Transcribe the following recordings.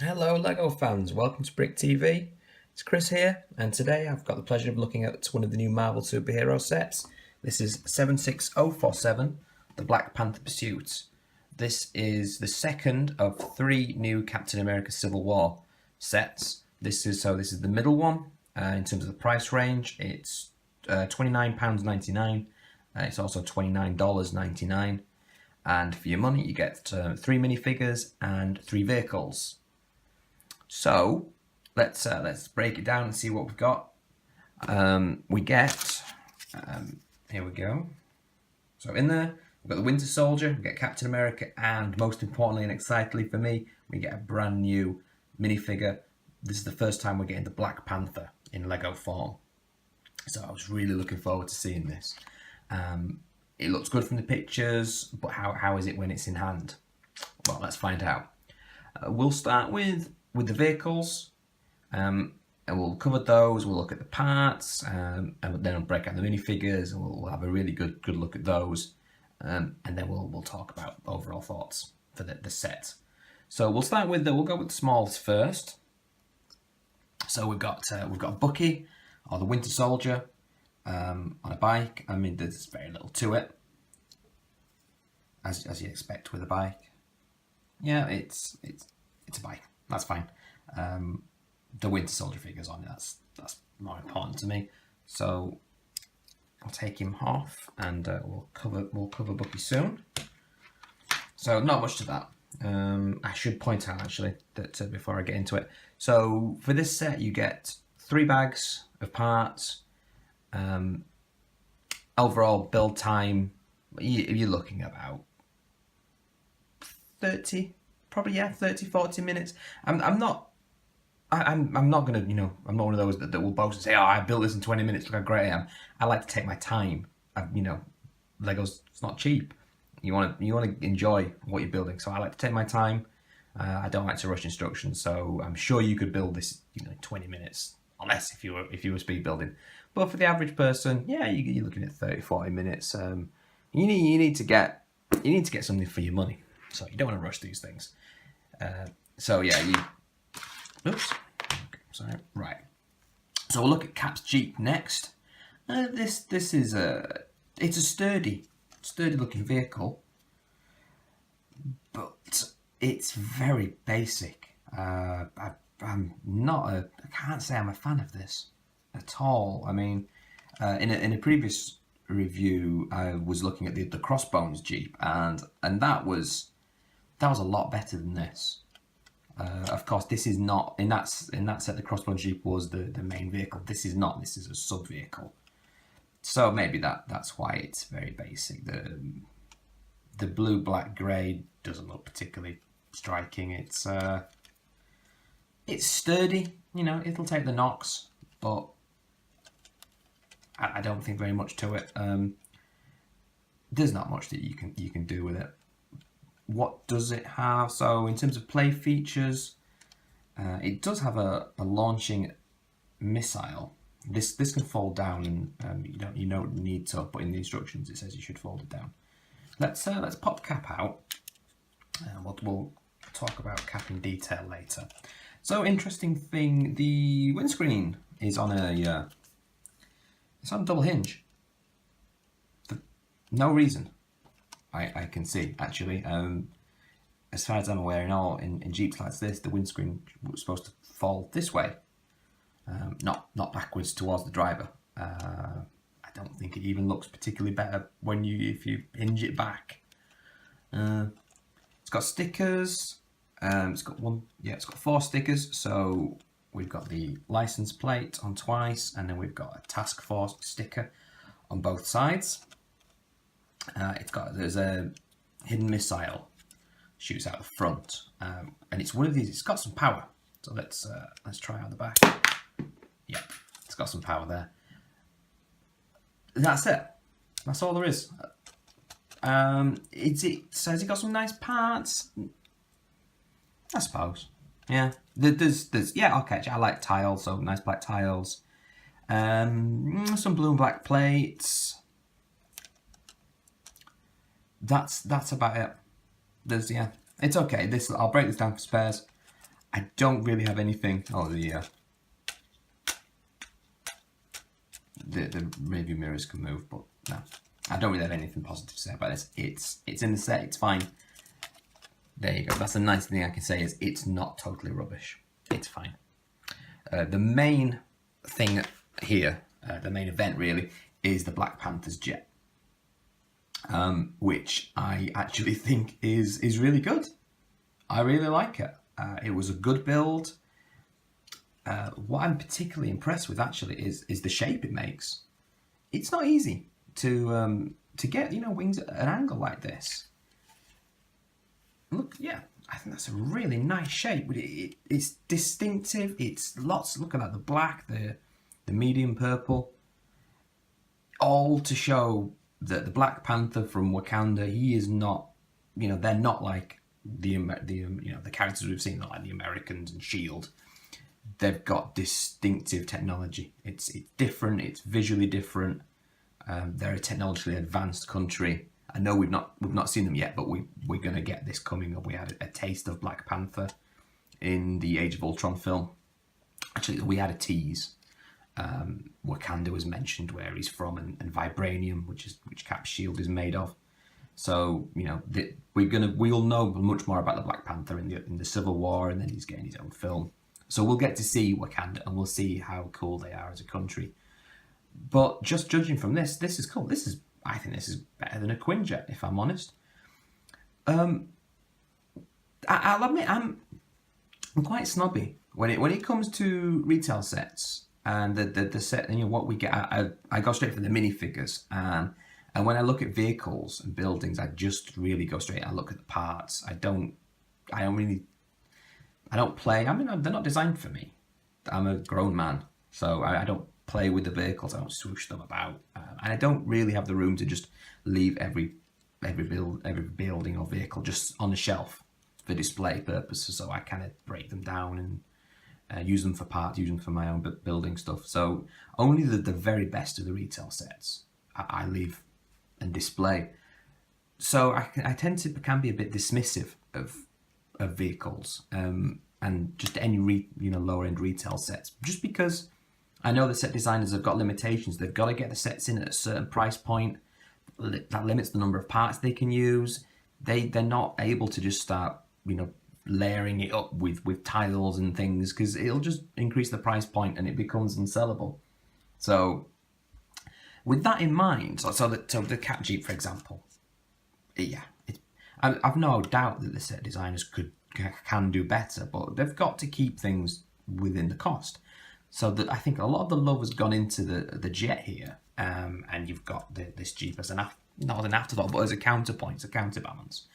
Hello LEGO fans, welcome to Brick TV. It's Chris here, and today I've got the pleasure of looking at one of the new Marvel superhero sets. This is 76047, the Black Panther Pursuit. This is the second of three new Captain America Civil War sets. This is the middle one. In terms of the price range, it's £29.99. It's also $29.99. And for your money, you get 3 minifigures and 3 vehicles. So let's break it down and see what we've got. We get here we go. So in there we've got the Winter Soldier, we get Captain America, and most importantly and excitedly for me, we get a brand new minifigure. This is the first time we're getting the Black Panther in Lego form. So I was really looking forward to seeing this. It looks good from the pictures, but how is it when it's in hand? Well, let's find out. We'll start with the vehicles, and we'll cover those. We'll look at the parts, and then we'll break out the minifigures, and we'll have a really good look at those, and then we'll talk about overall thoughts for the set. So we'll start with we'll go with the smallest first. So we've got Bucky, or the Winter Soldier, on a bike. I mean, there's very little to it, as you expect with a bike. Yeah, it's a bike. That's fine. The Winter Soldier figure's on it. That's more important to me. So I'll take him off, and we'll cover Bucky soon. So not much to that. I should point out actually that before I get into it. So for this set, you get 3 bags of parts. Overall build time, you're looking at about 30, probably, yeah, 30-40 minutes. I'm not gonna, I'm not one of those that will boast and say, oh, I built this in 20 minutes, look how great I am. I like to take my time. Lego's, it's not cheap. You want to enjoy what you're building, so I like to take my time. I don't like to rush instructions, so I'm sure you could build this in 20 minutes, unless if you were speed building. But for the average person, yeah, you're looking at 30-40 minutes. You need to get something for your money, so you don't want to rush these things. So yeah, oops, sorry, right. So we'll look at Cap's Jeep next. This is it's a sturdy looking vehicle, but it's very basic. I can't say I'm a fan of this at all. I mean, in a previous review, I was looking at the Crossbones Jeep, and that was a lot better than this. Of course, this is not in that set. The Crossbones Jeep was the main vehicle. This is not. This is a sub vehicle. So maybe that's why it's very basic. The blue, black, grey doesn't look particularly striking. It's sturdy. It'll take the knocks, but I don't think very much to it. There's not much that you can do with it. What does it have? So in terms of play features, it does have a launching missile. This can fold down, and you don't need to, but in the instructions it says you should fold it down. Let's pop Cap out, and we'll talk about Cap in detail later. So interesting thing, the windscreen is on it's on a double hinge. For no reason I can see, actually. As far as I'm aware, in Jeeps like this, the windscreen was supposed to fall this way, not backwards towards the driver. I don't think it even looks particularly better if you hinge it back. It's got stickers. It's got 4 stickers. So we've got the license plate on twice, and then we've got a task force sticker on both sides. There's a hidden missile shoots out the front, and it's one of these. It's got some power. So let's try out the back. Yeah, it's got some power there. That's it. That's all there is. It says it got some nice parts. I suppose. Yeah. There's yeah, okay. I like tiles, so nice black tiles. Some blue and black plates. That's about it. It's okay. I'll break this down for spares. I don't really have anything. Oh, the rearview mirrors can move, but no, I don't really have anything positive to say about this. It's in the set. It's fine. There you go. That's the nice thing I can say is it's not totally rubbish. It's fine. The main thing here, the main event really, is the Black Panther Jet, which I actually think is really good. I really like it. It was a good build. What I'm particularly impressed with actually is the shape it makes. It's not easy to get, you know, wings at an angle like this. Look, yeah, I think that's a really nice shape. It's distinctive. It's lots. Look at that, the black, the medium purple, all to show that the Black Panther from Wakanda, he is not, you know, they're not like the characters we've seen, like the Americans and Shield. They've got distinctive technology. It's different. It's visually different. They're a technologically advanced country. I know we've not seen them yet, but we're gonna get this coming up. We had a taste of Black Panther in the Age of Ultron film. Actually, we had a tease. Wakanda was mentioned, where he's from, and vibranium, which Cap's shield is made of. So, you know, we'll know much more about the Black Panther in the Civil War, and then he's getting his own film. So we'll get to see Wakanda, and we'll see how cool they are as a country. But just judging from this is cool. I think this is better than a Quinjet, if I'm honest. I'll admit I'm quite snobby when it comes to retail sets and the set. You know what we get. I go straight for the minifigures, and when I look at vehicles and buildings, I just really go straight. I look at the parts. I don't play. I mean, they're not designed for me. I'm a grown man, so I don't play with the vehicles. I don't swoosh them about, and I don't really have the room to just leave every building or vehicle just on the shelf for display purposes. So I kind of break them down and use them for parts, use them for my own building stuff. So only the very best of the retail sets I leave and display. So I tend to can be a bit dismissive of vehicles and just any lower end retail sets, just because I know the set designers have got limitations. They've got to get the sets in at a certain price point. That limits the number of parts they can use. They're not able to just start, layering it up with tiles and things, because it'll just increase the price point and it becomes unsellable. So with that in mind, so the Cat Jeep, for example, yeah, I've no doubt that the set designers can do better, but they've got to keep things within the cost. So that I think a lot of the love has gone into the Jet here, and you've got this Jeep as not an afterthought, but as a counterpoint, a counterbalance.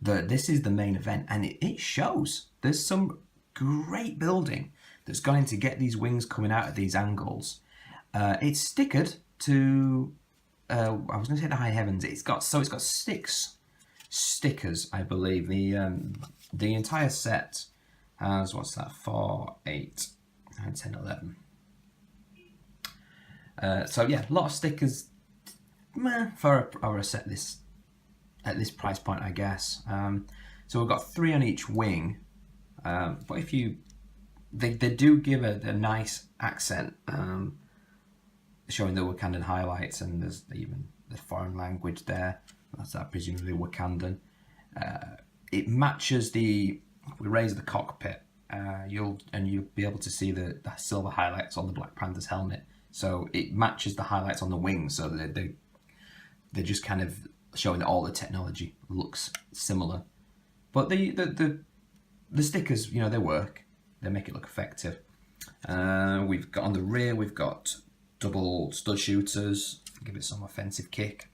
This is the main event, and it shows. There's some great building that's gone in to get these wings coming out at these angles. It's stickered to, I was going to say the high heavens. It's got 6 stickers, I believe. The entire set has, 4, 8, 9, 10, 11. So yeah, a lot of stickers for a set at this price point, I guess. So we've got 3 on each wing, but if they do give a nice accent, showing the Wakandan highlights, and there's even the foreign language there. That's presumably Wakandan. It matches if we raise the cockpit, you'll be able to see the silver highlights on the Black Panther's helmet. So it matches the highlights on the wings, so they're just kind of showing that all the technology looks similar. But the stickers, they work. They make it look effective. We've got on the rear, we've got double stud shooters, give it some offensive kick.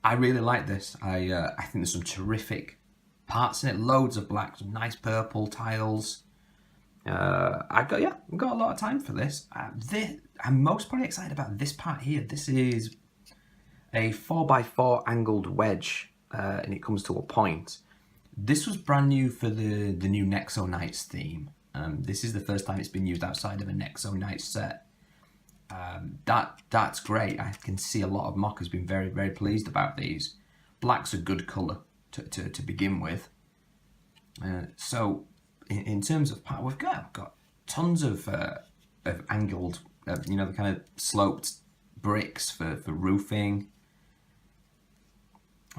I really like this. I think there's some terrific parts in it. Loads of black, some nice purple tiles. I've got a lot of time for this. I'm most probably excited about this part here. This is a 4x4 angled wedge, and it comes to a point. This was brand new for the new Nexo Knights theme. This is the first time it's been used outside of a Nexo Knights set. That's great. I can see a lot of mockers being very, very pleased about these. Black's a good colour to begin with. So in terms of part, we've got tons of angled, you know, the kind of sloped bricks for roofing.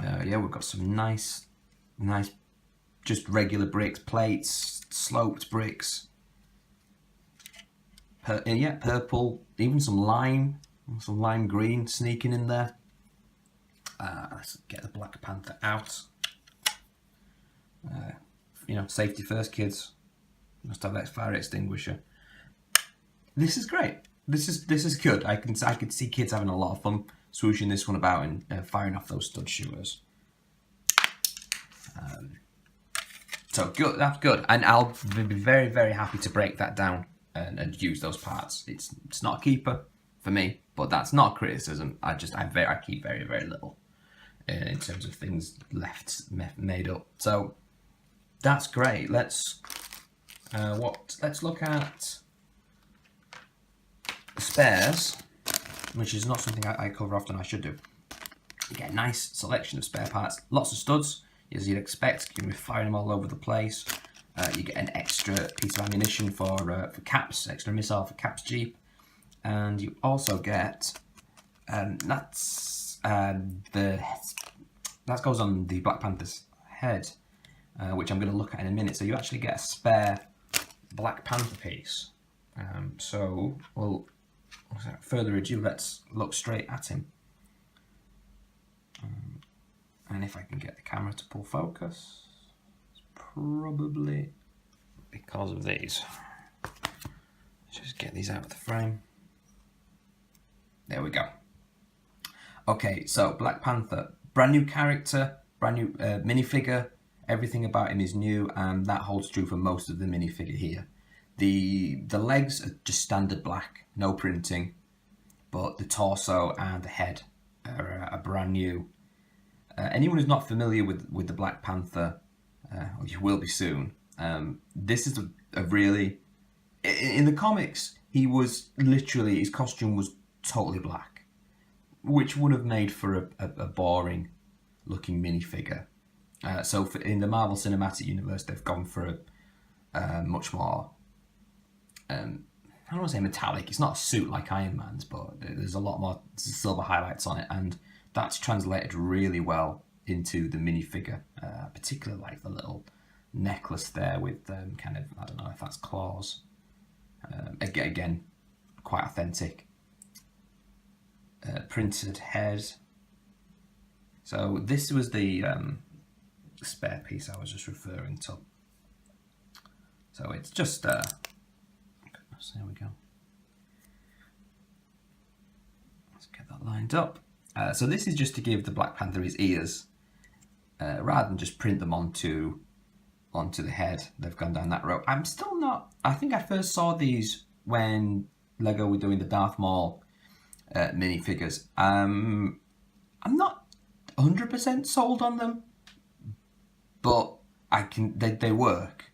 Yeah, we've got some nice, just regular bricks, plates, sloped bricks. Yeah, purple, even some lime green sneaking in there. Let's get the Black Panther out. You know, safety first, kids. Must have that fire extinguisher. This is great. This is good. I could see kids having a lot of fun swooshing this one about and firing off those stud shooters. So good. That's good. And I'll be very, very happy to break that down and use those parts. It's not a keeper for me, but that's not a criticism. I keep very, very little in terms of things made up. So that's great. Let's look at the spares, which is not something I cover often. I should do. You get a nice selection of spare parts, lots of studs, as you'd expect. You can be firing them all over the place. You get an extra piece of ammunition for Cap's, extra missile for Cap's Jeep, and you also get that goes on the Black Panther's head, which I'm going to look at in a minute. So you actually get a spare Black Panther piece. So, well, without further ado, let's look straight at him. And if I can get the camera to pull focus, it's probably because of these. Let's just get these out of the frame. There we go. Okay, so Black Panther, brand new character, brand new minifigure. Everything about him is new, and that holds true for most of the minifigure here. The legs are just standard black, no printing, but the torso and the head are brand new. Anyone who's not familiar with the Black Panther, well, you will be soon. This is a really, in the comics, he was literally, his costume was totally black, which would have made for a boring looking minifigure. So in the Marvel Cinematic Universe, they've gone for a much more, I don't want to say metallic. It's not a suit like Iron Man's, but there's a lot more silver highlights on it, and that's translated really well into the minifigure, particularly like the little necklace there with kind of, I don't know if that's claws. Again, quite authentic. Printed head. So this was the spare piece I was just referring to. So it's just, goodness, there we go. Let's get that lined up. So this is just to give the Black Panther his ears, rather than just print them onto the head. They've gone down that road. I'm still not, I think I first saw these when Lego were doing the Darth Maul minifigures. I'm not 100% sold on them, but they work.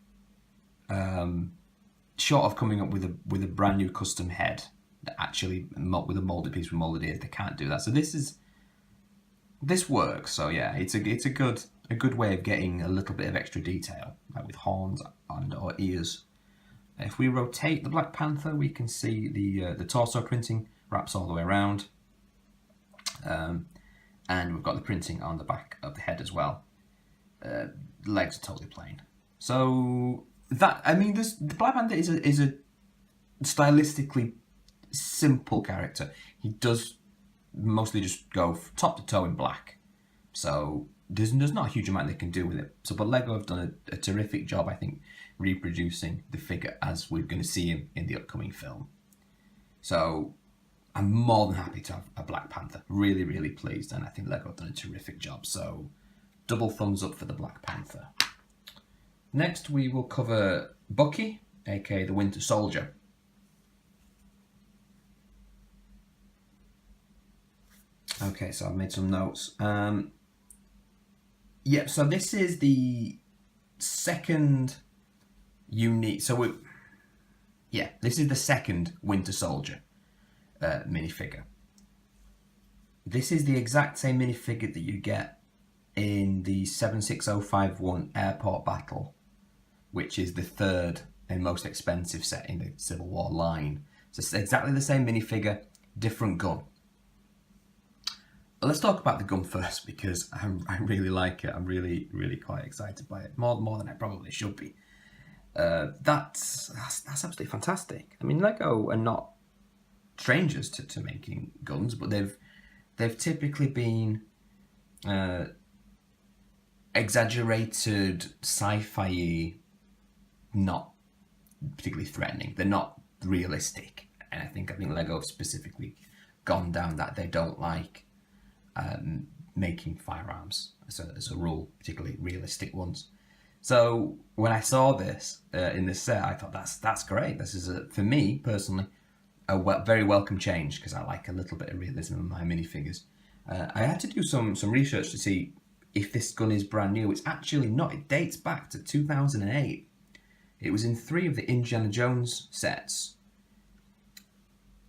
Short of coming up with a brand new custom head that actually with a molded piece with molded ears, they can't do that. So this works. So yeah, it's a good way of getting a little bit of extra detail, like with horns and or ears. If we rotate the Black Panther, we can see the torso printing wraps all the way around, and we've got the printing on the back of the head as well. Legs are totally plain. So that, I mean, the Black Panther is a stylistically simple character. He does mostly just go top to toe in black, so there's not a huge amount they can do with it. So, but Lego have done a terrific job, I think, reproducing the figure as we're going to see him in the upcoming film. So I'm more than happy to have a Black Panther. Really, really pleased, and I think Lego have done a terrific job. So double thumbs up for the Black Panther. Next, we will cover Bucky, aka the Winter Soldier. Okay, so I've made some notes. Yep, so this is the second unique. So this is the second Winter Soldier minifigure. This is the exact same minifigure that you get in the 76051 airport battle which is the third and most expensive set in the Civil War line. So it's exactly the same minifigure, different gun. But let's talk about the gun first, because I really like it. I'm really quite excited by it, more than I probably should be. That's absolutely fantastic. I mean, Lego are not strangers to making guns, but they've typically been exaggerated, sci-fi, not particularly threatening. They're not realistic, and I think Lego have specifically gone down that they don't like making firearms as a rule, particularly realistic ones. So when I saw this in this set, I thought that's great. This is for me personally a very welcome change, because I like a little bit of realism in my minifigures. I had to do some research to see if this gun is brand new. It's actually not. It dates back to 2008. It was in 3 of the Indiana Jones sets,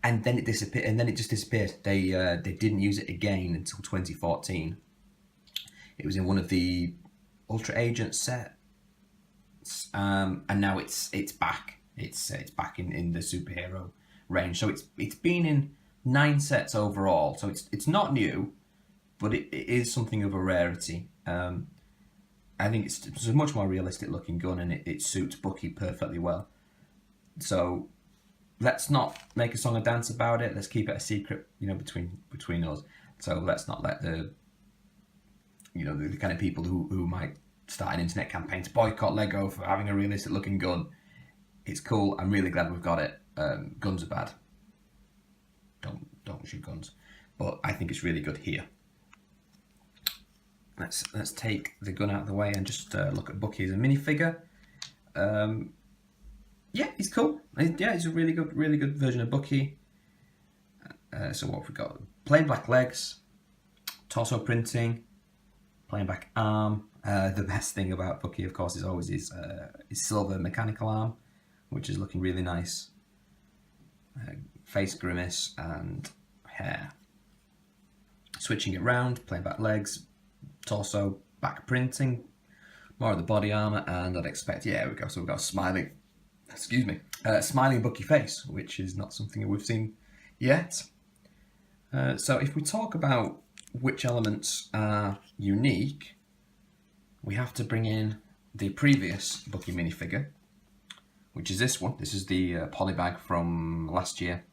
and then it disappeared. And then it just disappeared. They didn't use it again until 2014. It was in one of the Ultra Agent sets, and now it's back. It's back in the superhero range. So it's been in 9 sets overall. So it's not new, but it is something of a rarity. I think it's a much more realistic looking gun, and it suits Bucky perfectly well. So let's not make a song and dance about it. Let's keep it a secret, between us. So let's not let the kind of people who might start an internet campaign to boycott Lego for having a realistic looking gun. It's cool. I'm really glad we've got it. Guns are bad. Don't shoot guns. But I think it's really good here. Let's take the gun out of the way and just look at Bucky as a minifigure. Yeah, he's cool. Yeah, he's a really good version of Bucky. So what have we got? Plain black legs, torso printing, plain black arm. The best thing about Bucky, of course, is always his silver mechanical arm, which is looking really nice. Face grimace and hair. Switching it round, plain black legs, torso, back printing, more of the body armour, and I'd expect, yeah, we go. So we've got a smiling Bucky face, which is not something that we've seen yet. So if we talk about which elements are unique, we have to bring in the previous Bucky minifigure, which is this one. This is the polybag from last year.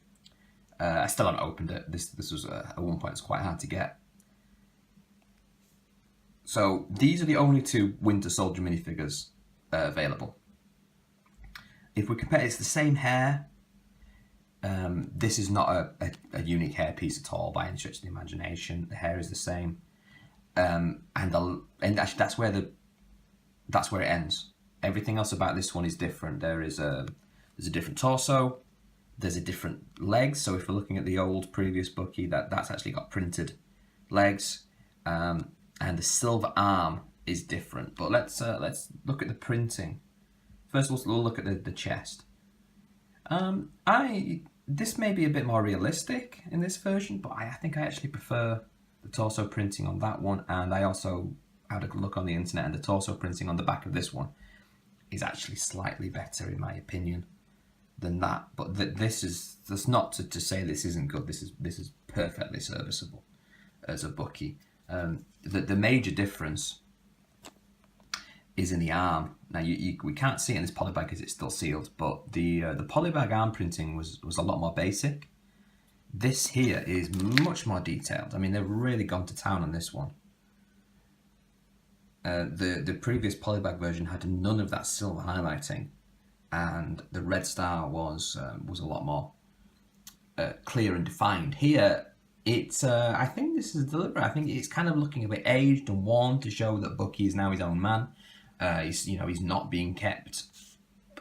I still haven't opened it. This was at one point it's quite hard to get. So these are the only 2 Winter Soldier minifigures available. If we compare, it's the same hair. This is not a unique hair piece at all by any stretch of the imagination. The hair is the same, and actually that's where it ends. Everything else about this one is different. There's a different torso. There's a different legs. So if we're looking at the old previous Bucky, that's actually got printed legs, and the silver arm is different. But let's look at the printing. First, we'll look at the chest. This may be a bit more realistic in this version, but I think I actually prefer the torso printing on that one, and I also had a look on the internet, and the torso printing on the back of this one is actually slightly better in my opinion than that. But that's not to say this isn't good. This is perfectly serviceable as a Bucky. The major difference is in the arm. Now we can't see it in this polybag because it's still sealed, but the polybag arm printing was a lot more basic. This here is much more detailed. I mean, they've really gone to town on this one. The previous polybag version had none of that silver highlighting, and the red star was a lot more clear and defined. Here, it's I think this is deliberate. I think it's kind of looking a bit aged and worn to show that Bucky is now his own man. He's not being kept,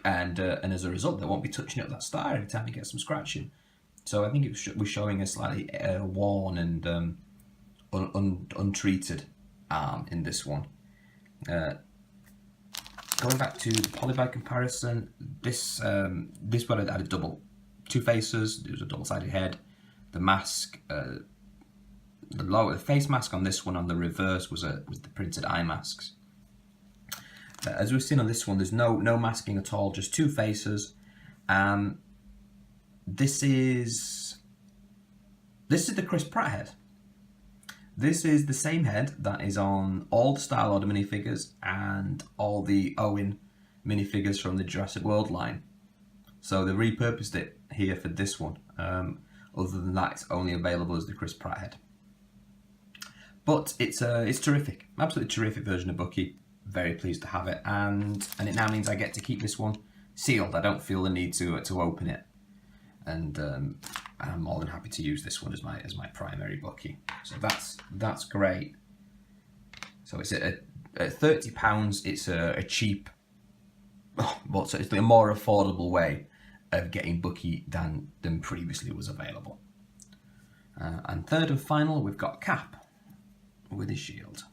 and as a result, they won't be touching up that star every time he gets some scratching. So I think we're showing a slightly worn and untreated arm in this one. Going back to the polybag comparison, this one had 2 faces. There was a double-sided head. The mask, the face mask on this one on the reverse was the printed eye masks. As we've seen on this one, there's no masking at all, just two faces. This is the Chris Pratt head. This is the same head that is on all the Style Order minifigures and all the Owen minifigures from the Jurassic World line. So they repurposed it here for this one. Other than that, it's only available as the Chris Pratt head. But it's terrific, absolutely terrific version of Bucky. Very pleased to have it, and it now means I get to keep this one sealed. I don't feel the need to open it, and I'm more than happy to use this one as my primary Bucky. So that's great. So it's at £30. It's a cheap, but it's a more affordable way of getting Bucky than previously was available. And third and final, we've got Cap with his shield.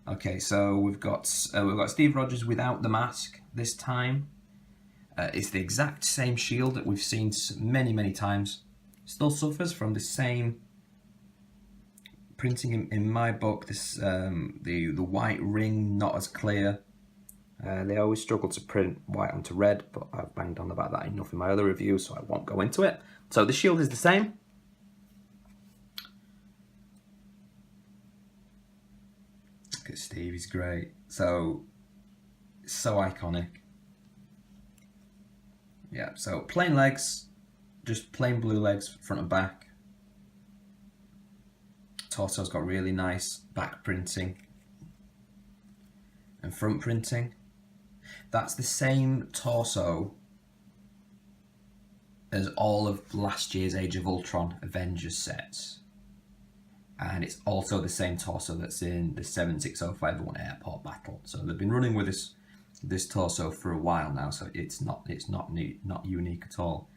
Okay, so we've got Steve Rogers without the mask this time. It's the exact same shield that we've seen many times. Still suffers from the same printing in my book. This the white ring not as clear. They always struggle to print white onto red, but I've banged on about that enough in my other reviews, so I won't go into it. So the shield is the same. Look at Steve, he's great. So iconic. Yeah, so plain legs, just plain blue legs, front and back. Torso's got really nice back printing and front printing. That's the same torso as all of last year's Age of Ultron Avengers sets. And it's also the same torso that's in the 76051 airport battle. So they've been running with this torso for a while now, so it's not unique at all.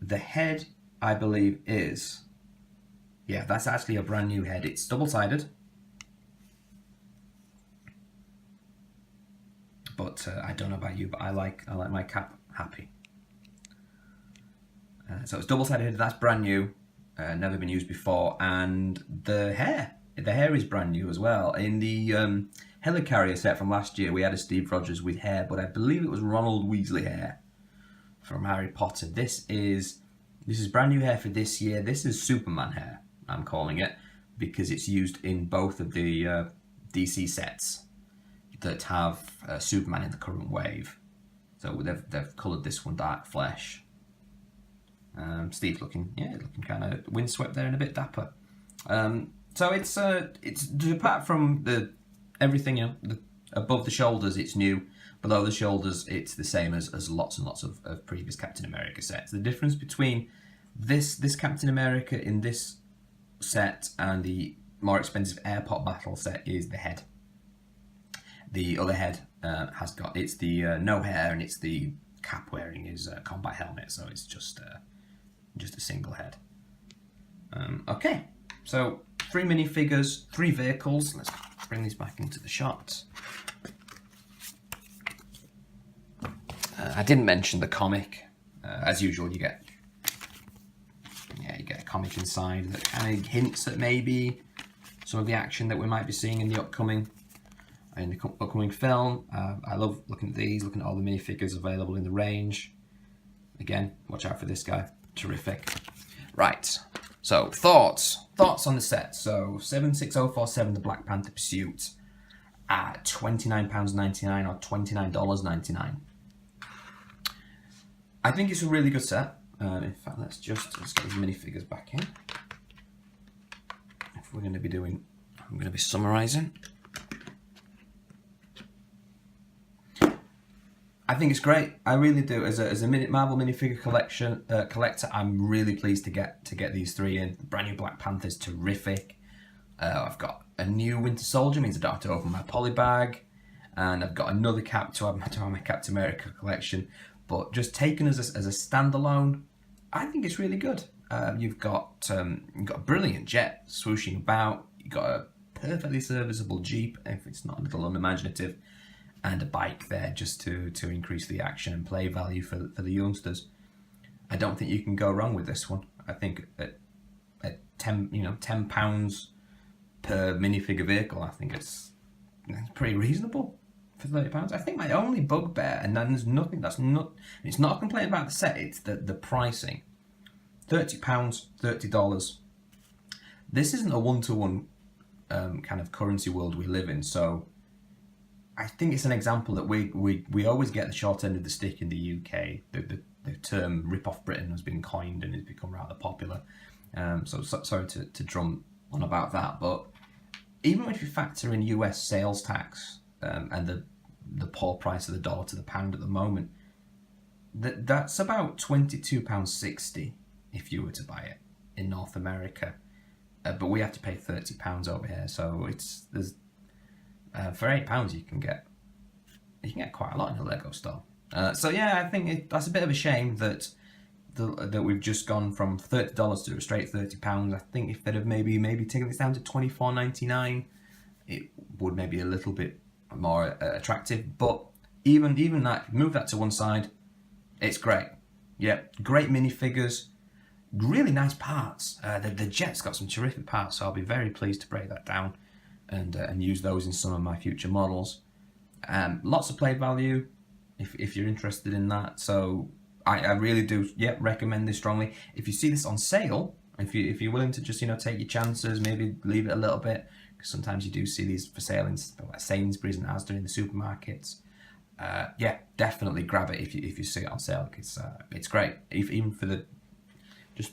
The head, I believe, that's actually a brand new head. It's double-sided, but I don't know about you, but I like my Cap happy. So it's double-sided head. That's brand new, never been used before, and the hair is brand new as well. In the Helicarrier set from last year, we had a Steve Rogers with hair, but I believe it was Ronald Weasley hair from Harry Potter. This is brand new hair for this year. This is Superman hair, I'm calling it, because it's used in both of the DC sets that have Superman in the current wave. So they've coloured this one dark flesh. Steve's looking kind of windswept there and a bit dapper. So it's apart from everything, above the shoulders it's new, below the shoulders it's the same as lots and lots of previous Captain America sets. The difference between this Captain America in this set and the more expensive airport battle set is the head. The other head has got, it's the no hair, and it's the Cap wearing his combat helmet, so it's just a single head. Okay, so 3 minifigures, 3 vehicles. Let's bring these back into the shot. I didn't mention the comic. As usual, you get a comic inside that kind of hints at maybe some of the action that we might be seeing in the upcoming film. I love looking at these, looking at all the minifigures available in the range. Again, watch out for this guy. Terrific. Right, so thoughts on the set. So 76047, the Black Panther Pursuit, at £29.99 or $29.99. I think it's a really good set. In fact, let's get these minifigures back in. If we're going to be I'm going to be summarising. I think it's great. I really do. As a Marvel minifigure collector, I'm really pleased to get these 3 in. The brand new Black Panther's terrific. I've got a new Winter Soldier, means I don't have to open my poly bag, and I've got another Cap to have my Captain America collection. But just taken as a standalone, I think it's really good. You've got a brilliant jet swooshing about. You've got a perfectly serviceable Jeep, if it's not a little unimaginative, and a bike there just to increase the action and play value for the youngsters. I don't think you can go wrong with this one. I think at £10 per minifigure vehicle, I think it's That's pretty reasonable for £30. I think my only bugbear, and then there's nothing it's not a complaint about the set, it's the pricing. £30, $30. This isn't a one-to-one kind of currency world we live in, so I think it's an example that we always get the short end of the stick in the UK. The term "rip off Britain" has been coined and has become rather popular. So sorry to drum on about that, but even if you factor in US sales tax and the poor price of the dollar to the pound at the moment, that's about £22.60 if you were to buy it in North America. But we have to pay £30 over here, so there's for £8 you can get quite a lot in a Lego store. So yeah, I think that's a bit of a shame that we've just gone from $30 to a straight £30. I think if they'd have maybe taken this down to $24.99, it would maybe a little bit more attractive. But even that, move that to one side, it's great. Yeah, great minifigures, really nice parts. The jet's got some terrific parts, so I'll be very pleased to break that down and use those in some of my future models. Lots of play value if you're interested in that. So I really do recommend this strongly. If you see this on sale, if you're willing to just take your chances, maybe leave it a little bit, because sometimes you do see these for sale in like Sainsbury's and Asda in the supermarkets. Definitely grab it if you see it on sale. It's great, even for the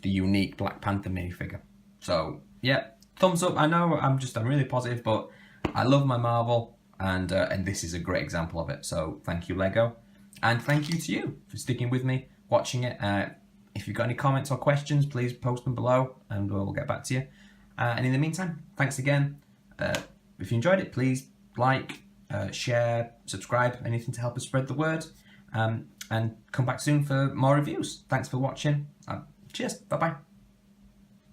unique Black Panther minifigure. So yeah, thumbs up. I know I'm really positive, but I love my Marvel, and this is a great example of it. So thank you, Lego, and thank you to you for sticking with me, watching it. If you've got any comments or questions, please post them below, and we'll get back to you. And in the meantime, thanks again. If you enjoyed it, please like, share, subscribe, anything to help us spread the word. And come back soon for more reviews. Thanks for watching. Cheers. Bye-bye.